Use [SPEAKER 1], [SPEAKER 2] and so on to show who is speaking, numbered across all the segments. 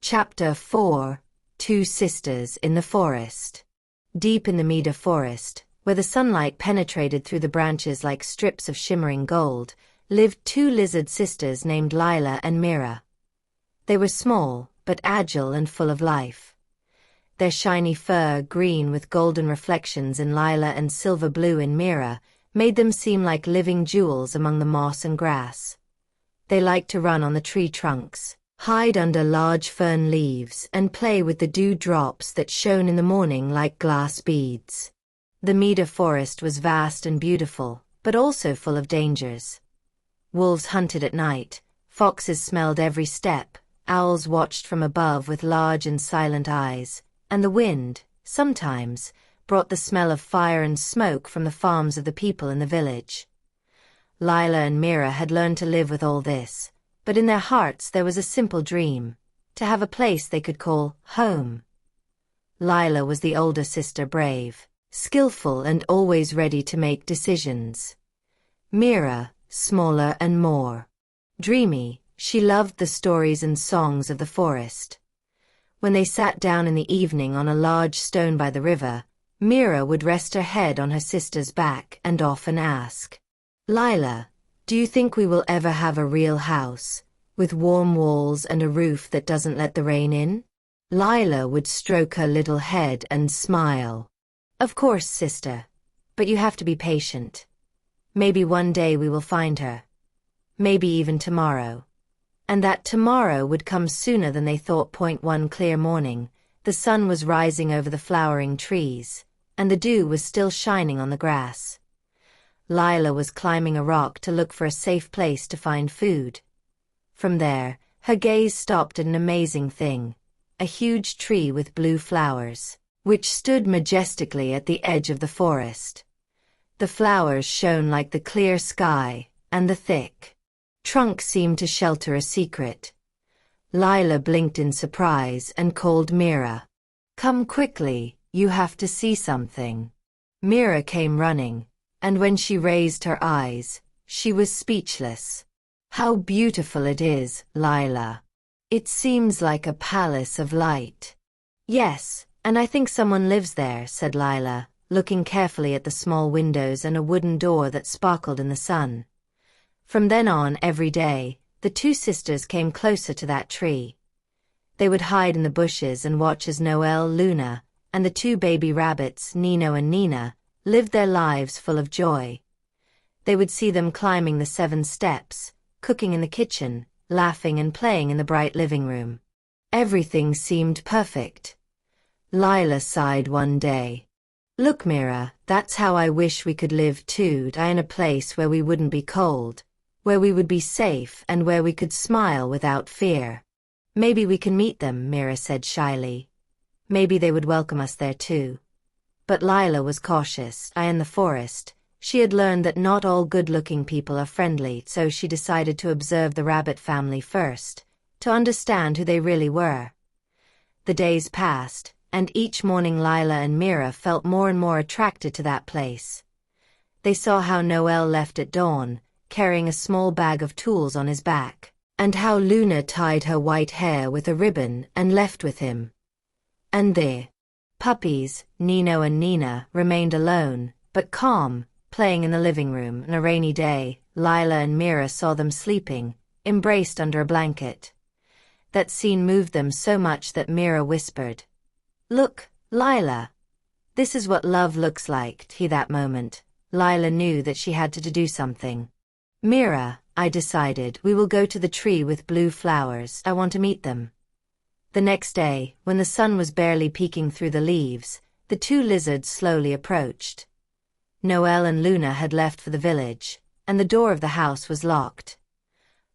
[SPEAKER 1] Chapter 4 Two Sisters in the Forest. Deep in the Mida Forest, where the sunlight penetrated through the branches like strips of shimmering gold, lived two lizard sisters named Lila and Mira. They were small, but agile and full of life. Their shiny fur, green with golden reflections in Lila and silver blue in Mira, made them seem like living jewels among the moss and grass. They liked to run on the tree trunks, hide under large fern leaves, and play with the dew drops that shone in the morning like glass beads. The Mida Forest was vast and beautiful, but also full of dangers. Wolves hunted at night, foxes smelled every step, owls watched from above with large and silent eyes, and the wind, sometimes, brought the smell of fire and smoke from the farms of the people in the village. Lila and Mira had learned to live with all this, but in their hearts there was a simple dream: to have a place they could call home. Lila was the older sister, brave, skillful, and always ready to make decisions. Mira, smaller and more dreamy, she loved the stories and songs of the forest. When they sat down in the evening on a large stone by the river, Mira would rest her head on her sister's back and often ask, "Lila, do you think we will ever have a real house, with warm walls and a roof that doesn't let the rain in?" Lila would stroke her little head and smile. "Of course, sister, but you have to be patient. Maybe one day we will find her. Maybe even tomorrow." And that tomorrow would come sooner than they thought. One clear morning, the sun was rising over the flowering trees, and the dew was still shining on the grass. Lila was climbing a rock to look for a safe place to find food. From there, her gaze stopped at an amazing thing: a huge tree with blue flowers, which stood majestically at the edge of the forest. The flowers shone like the clear sky, and the thick trunk seemed to shelter a secret. Lila blinked in surprise and called Mira. "Come quickly, you have to see something." Mira came running, and when she raised her eyes, she was speechless. "How beautiful it is, Lila. It seems like a palace of light." "Yes, and I think someone lives there," said Lila, looking carefully at the small windows and a wooden door that sparkled in the sun. From then on, every day, the two sisters came closer to that tree. They would hide in the bushes and watch as Noel, Luna, and the two baby rabbits, Nino and Nina, lived their lives full of joy. They would see them climbing the 7 steps, cooking in the kitchen, laughing and playing in the bright living room. Everything seemed perfect. Lila sighed one day. "Look, Mira, that's how I wish we could live too, in a place where we wouldn't be cold, where we would be safe, and where we could smile without fear." "Maybe we can meet them," Mira said shyly. "Maybe they would welcome us there too." But Lila was cautious. In the forest, she had learned that not all good-looking people are friendly, so she decided to observe the rabbit family first, to understand who they really were. The days passed, and each morning Lila and Mira felt more and more attracted to that place. They saw how Noel left at dawn, carrying a small bag of tools on his back, and how Luna tied her white hair with a ribbon and left with him. And the puppies, Nino and Nina, remained alone, but calm, playing in the living room. On a rainy day, Lila and Mira saw them sleeping, embraced under a blanket. That scene moved them so much that Mira whispered, "Look, Lila. This is what love looks like." That moment, Lila knew that she had to do something. "Mira," I decided, "we will go to the tree with blue flowers. I want to meet them." The next day, when the sun was barely peeking through the leaves, the two lizards slowly approached. Noel and Luna had left for the village, and the door of the house was locked.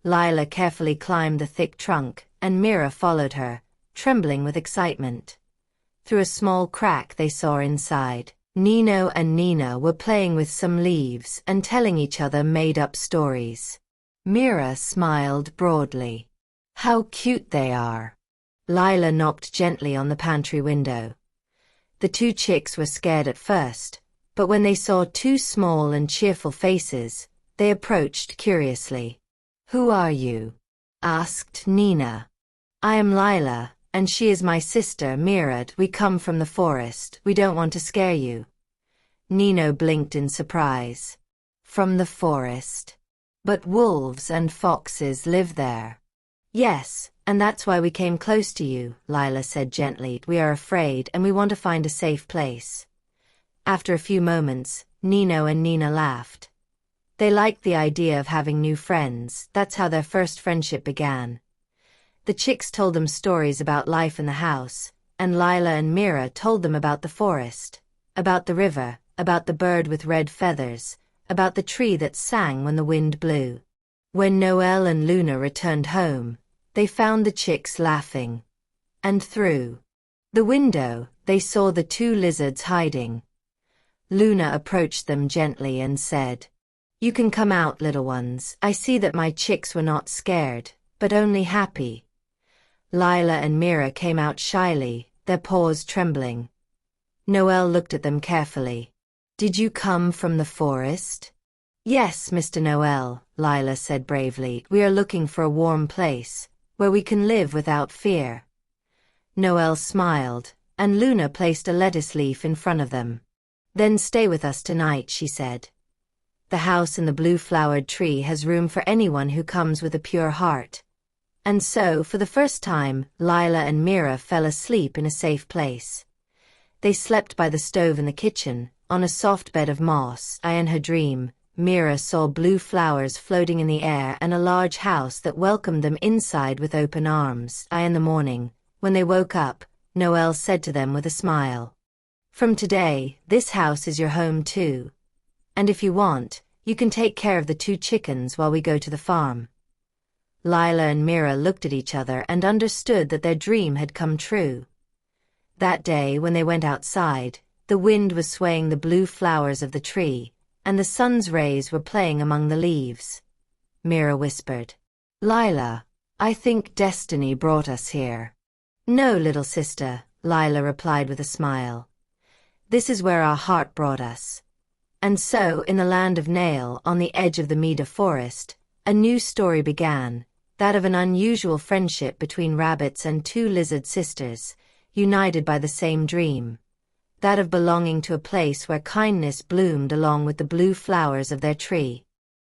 [SPEAKER 1] Lila carefully climbed the thick trunk, and Mira followed her, trembling with excitement. Through a small crack they saw inside. Nino and Nina were playing with some leaves and telling each other made-up stories. Mira smiled broadly. "How cute they are." Lila knocked gently on the pantry window. The two chicks were scared at first, but when they saw two small and cheerful faces, they approached curiously. "Who are you?" asked Nina. "I am Lila, And she is my sister, Mira. We come from the forest. We don't want to scare you. Nino blinked in surprise. From the forest? But wolves and foxes live there. Yes, and that's why we came close to you, Lila said gently. We are afraid and we want to find a safe place. After a few moments, Nino and Nina laughed. They liked the idea of having new friends. That's how their first friendship began. The chicks told them stories about life in the house, and Lila and Mira told them about the forest, about the river, about the bird with red feathers, about the tree that sang when the wind blew. When Noel and Luna returned home, they found the chicks laughing. And through the window, they saw the two lizards hiding. Luna approached them gently and said, "You can come out, little ones. I see that my chicks were not scared, but only happy." Lila and Mira came out shyly, their paws trembling. Noel looked at them carefully. "Did you come from the forest?" "Yes, Mr. Noel," Lila said bravely. "We are looking for a warm place, where we can live without fear." Noel smiled, and Luna placed a lettuce leaf in front of them. "Then stay with us tonight," she said. "The house in the blue-flowered tree has room for anyone who comes with a pure heart." And so, for the first time, Lila and Mira fell asleep in a safe place. They slept by the stove in the kitchen, on a soft bed of moss. In her dream, Mira saw blue flowers floating in the air and a large house that welcomed them inside with open arms. In the morning, when they woke up, Noel said to them with a smile, "From today, this house is your home too. And if you want, you can take care of the two chickens while we go to the farm." Lila and Mira looked at each other and understood that their dream had come true. That day, when they went outside, the wind was swaying the blue flowers of the tree, and the sun's rays were playing among the leaves. Mira whispered, "Lila, I think destiny brought us here." "No, little sister," Lila replied with a smile. "This is where our heart brought us." And so, in the land of Nail, on the edge of the Mida Forest, a new story began, that of an unusual friendship between rabbits and two lizard sisters, united by the same dream, that of belonging to a place where kindness bloomed along with the blue flowers of their tree.